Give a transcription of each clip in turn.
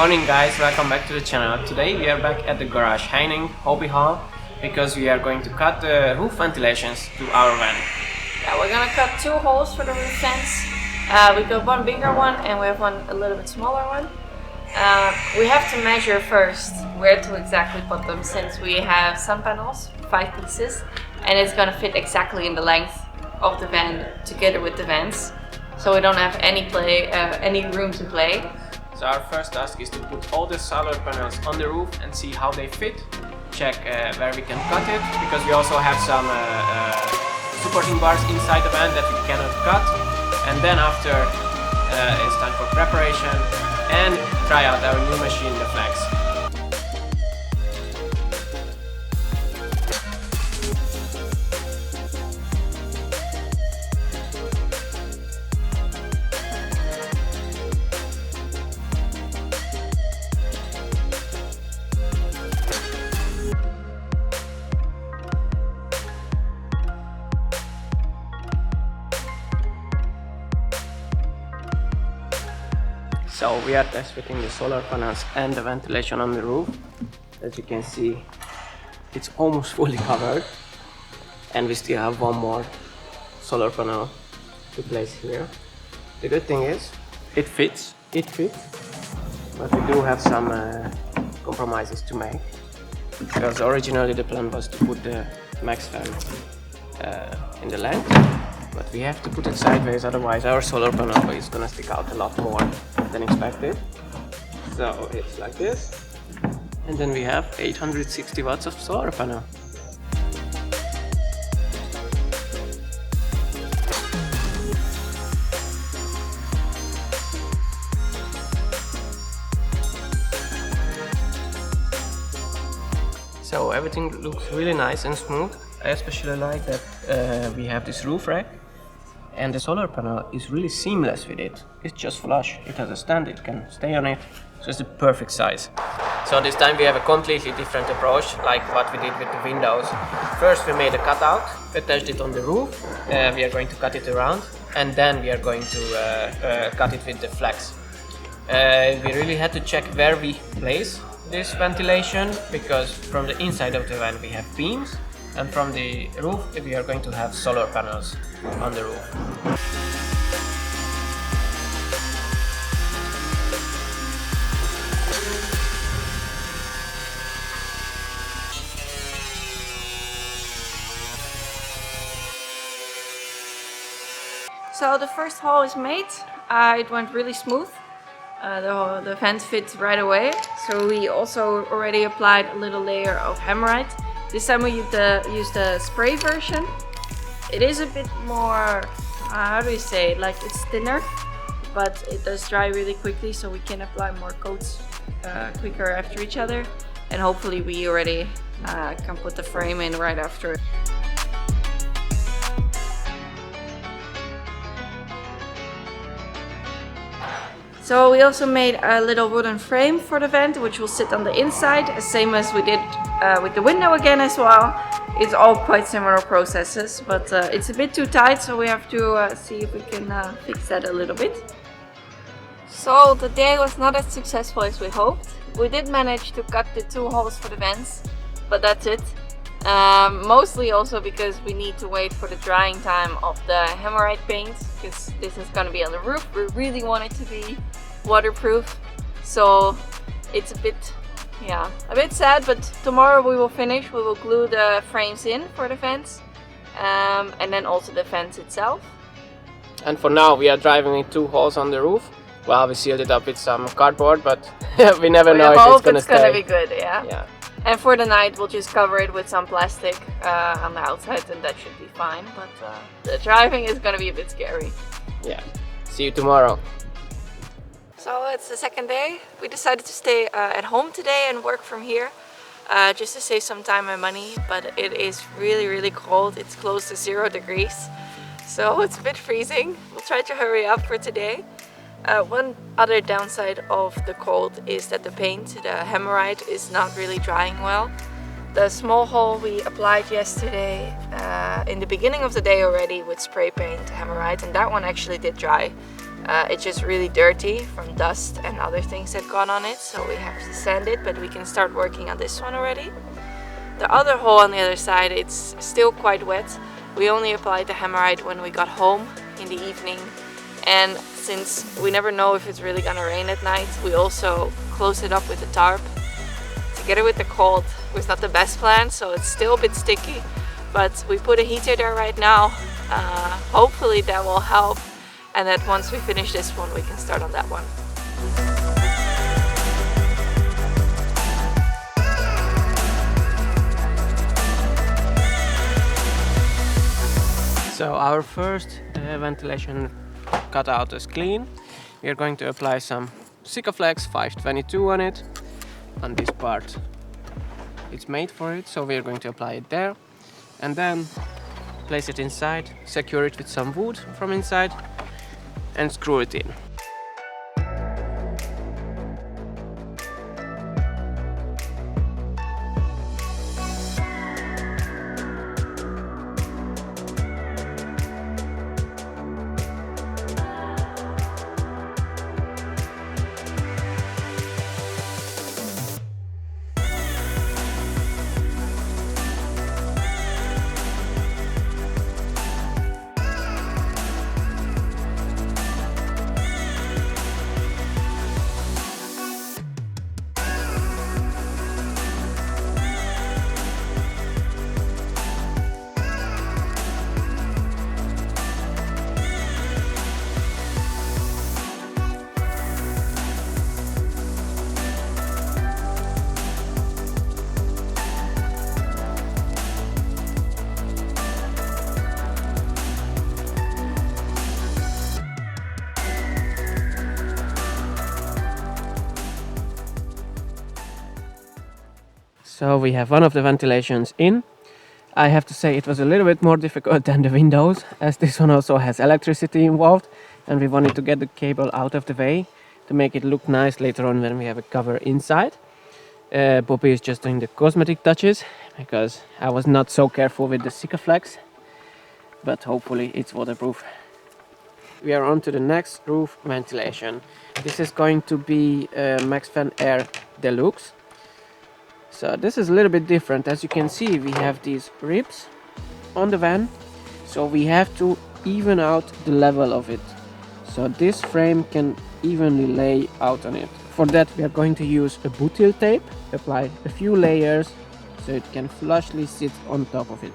Morning guys, welcome back to the channel. Today we are back at the garage Heining Hobby Hall because we are going to cut the roof ventilations to our van. Yeah, we're gonna cut 2 holes for the roof vents. We got one bigger one and we have one a little bit smaller one. We have to measure first where to exactly put them since we have sun panels, 5 pieces, and it's gonna fit exactly in the length of the van together with the vents. So we don't have any room to play. So our first task is to put all the solar panels on the roof and see how they fit. Check where we can cut it, because we also have some supporting bars inside the van that we cannot cut. And then after it's time for preparation and try out our new machine, the Flex. So we are test fitting the solar panels and the ventilation on the roof. As you can see, it's almost fully covered, and we still have one more solar panel to place here. The good thing is, it fits, but we do have some compromises to make, because originally the plan was to put the Maxxfan in the length, but we have to put it sideways, otherwise our solar panel is gonna stick out a lot more than expected. So it's like this, and then we have 860 watts of solar panel. So everything looks really nice and smooth. I especially like that we have this roof rack, and the solar panel is really seamless with it. It's just flush. It has a stand, it can stay on it, so it's the perfect size. So this time we have a completely different approach, like what we did with the windows. First we made a cutout, attached it on the roof, we are going to cut it around, and then we are going to cut it with the Flex. We really had to check where we place this ventilation, because from the inside of the van we have beams, and from the roof we are going to have solar panels on the roof. So the first hole is made. It went really smooth. The vent fits right away. So we also already applied a little layer of Hammerite. This time we used the spray version. It is a bit more, how do you say it, like it's thinner, but it does dry really quickly, so we can apply more coats quicker after each other. And hopefully we already can put the frame in right after it. So we also made a little wooden frame for the vent, which will sit on the inside, same as we did with the window again as well. It's all quite similar processes, but it's a bit too tight, so we have to see if we can fix that a little bit. So the day was not as successful as we hoped. We did manage to cut the 2 holes for the vents, but that's it. Mostly also because we need to wait for the drying time of the Hammerite paint, because this is going to be on the roof. We really want it to be waterproof, so it's a bit sad, but tomorrow we will finish. We will glue the frames in for the vents, and then also the vents itself. And for now we are driving in 2 holes on the roof. Well, we sealed it up with some cardboard, but we never know if it's gonna stay. It's gonna be good, yeah. And for the night we'll just cover it with some plastic on the outside, and that should be fine, but the driving is gonna be a bit scary. Yeah. See you tomorrow. So it's the second day. We decided to stay at home today and work from here, just to save some time and money, but it is really cold. It's close to 0 degrees, so it's a bit freezing. We'll try to hurry up for today. One other downside of the cold is that the paint, the Hammerite, is not really drying well. The small hole we applied yesterday in the beginning of the day already with spray paint Hammerite, and that one actually did dry. It's just really dirty from dust and other things that got on it, so we have to sand it, but we can start working on this one already. The other hole on the other side, it's still quite wet. We only applied the Hammerite when we got home in the evening, and since we never know if it's really gonna rain at night, we also close it up with a tarp. Together with the cold was not the best plan, so it's still a bit sticky, but we put a heater there right now. Hopefully that will help, and that once we finish this one we can start on that one. So our first ventilation cutout is clean. We are going to apply some Sikaflex 522 on it, on this part. It's made for it, so we are going to apply it there and then place it inside, secure it with some wood from inside and screw it in. So we have one of the ventilations in. I have to say it was a little bit more difficult than the windows, as this one also has electricity involved, and we wanted to get the cable out of the way to make it look nice later on when we have a cover inside. Bobby is just doing the cosmetic touches because I was not so careful with the Sikaflex, but hopefully it's waterproof. We are on to the next roof ventilation. This is going to be Maxxfan Air Deluxe. So this is a little bit different. As you can see, we have these ribs on the van, so we have to even out the level of it, so this frame can evenly lay out on it. For that we are going to use a butyl tape, apply a few layers so it can flushly sit on top of it.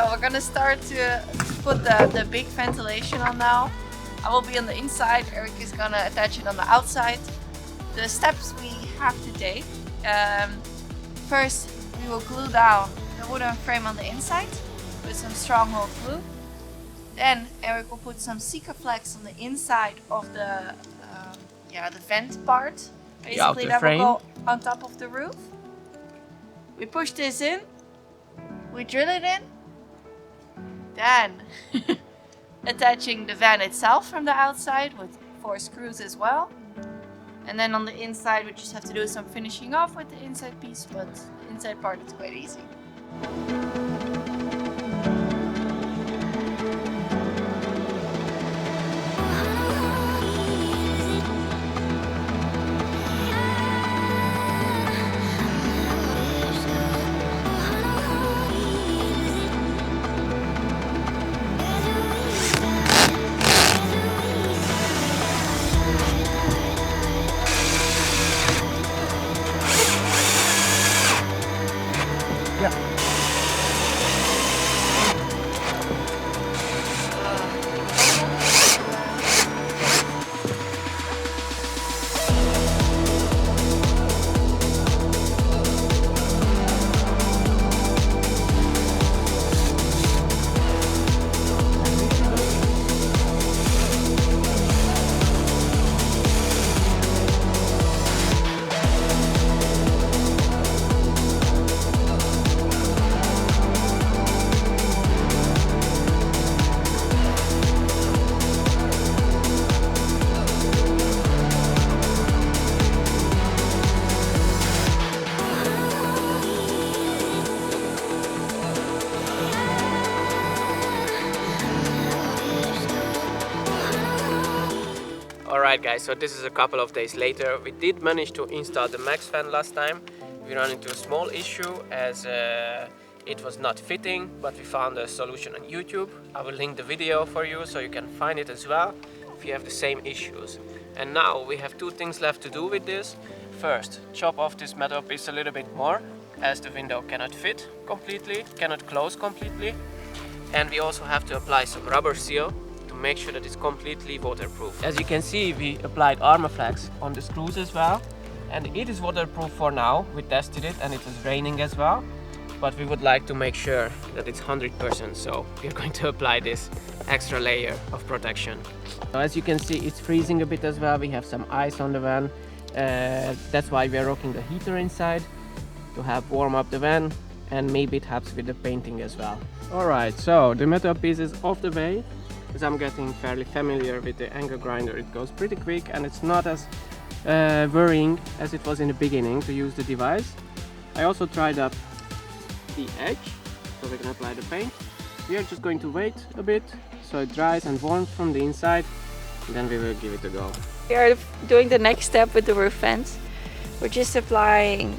We're gonna start to put the big ventilation on now. I will be on the inside, Eric is gonna attach it on the outside. The steps we have to take. First we will glue down the wooden frame on the inside with some stronghold glue. Then Eric will put some Sikaflex on the inside of the vent part. Basically that will go on top of the roof. We push this in, we drill it in, then attaching the van itself from the outside with 4 screws as well. And then on the inside we just have to do some finishing off with the inside piece, but the inside part is quite easy. Alright guys, so this is a couple of days later. We did manage to install the Maxxfan last time. We ran into a small issue as it was not fitting, but we found a solution on YouTube. I will link the video for you so you can find it as well if you have the same issues. And now we have two things left to do with this. First, chop off this metal piece a little bit more, as the window cannot fit completely, cannot close completely. And we also have to apply some rubber seal to make sure that it's completely waterproof. As you can see, we applied Armaflex on the screws as well, and it is waterproof for now. We tested it and it was raining as well, but we would like to make sure that it's 100%, so we're going to apply this extra layer of protection. So as you can see, it's freezing a bit as well. We have some ice on the van. That's why we're rocking the heater inside to help warm up the van, and maybe it helps with the painting as well. Alright, so the metal piece is off the way. As I'm getting fairly familiar with the angle grinder, it goes pretty quick and it's not as worrying as it was in the beginning to use the device. I also tried up the edge so we can apply the paint. We are just going to wait a bit so it dries and warms from the inside, and then we will give it a go. We are doing the next step with the roof vents. We're just applying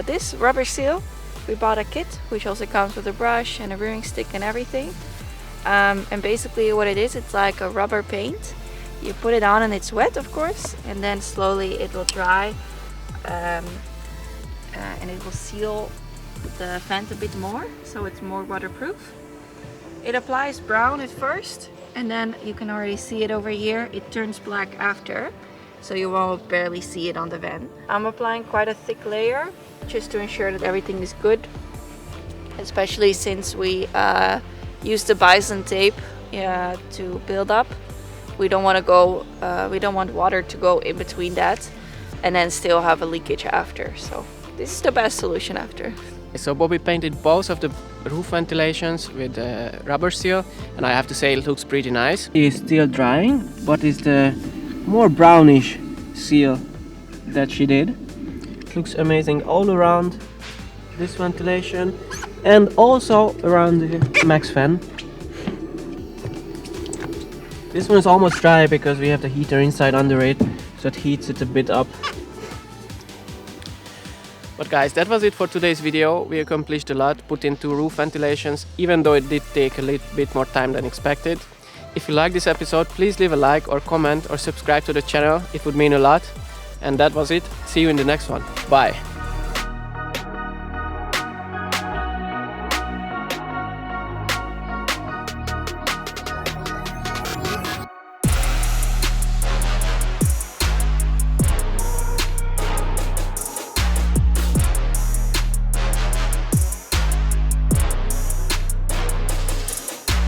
this rubber seal. We bought a kit which also comes with a brush and a rearing stick and everything. And basically what it is, it's like a rubber paint. You put it on and it's wet, of course, and then slowly it will dry and it will seal the vent a bit more, so it's more waterproof. It applies brown at first, and then you can already see it over here. It turns black after, so you will barely see it on the vent. I'm applying quite a thick layer just to ensure that everything is good, especially since we use the bison tape to build up. We don't want to go. We don't want water to go in between that, and then still have a leakage after. So this is the best solution after. So Bobby painted both of the roof ventilations with rubber seal, and I have to say it looks pretty nice. It is still drying, but it's the more brownish seal that she did. It looks amazing all around this ventilation and also around the Maxxfan. This one is almost dry because we have the heater inside under it, so it heats it a bit up. But guys, that was it for today's video. We accomplished a lot, put in 2 roof ventilations, even though it did take a little bit more time than expected. If you like this episode, please leave a like or comment or subscribe to the channel. It would mean a lot. And that was it. See you in the next one. Bye.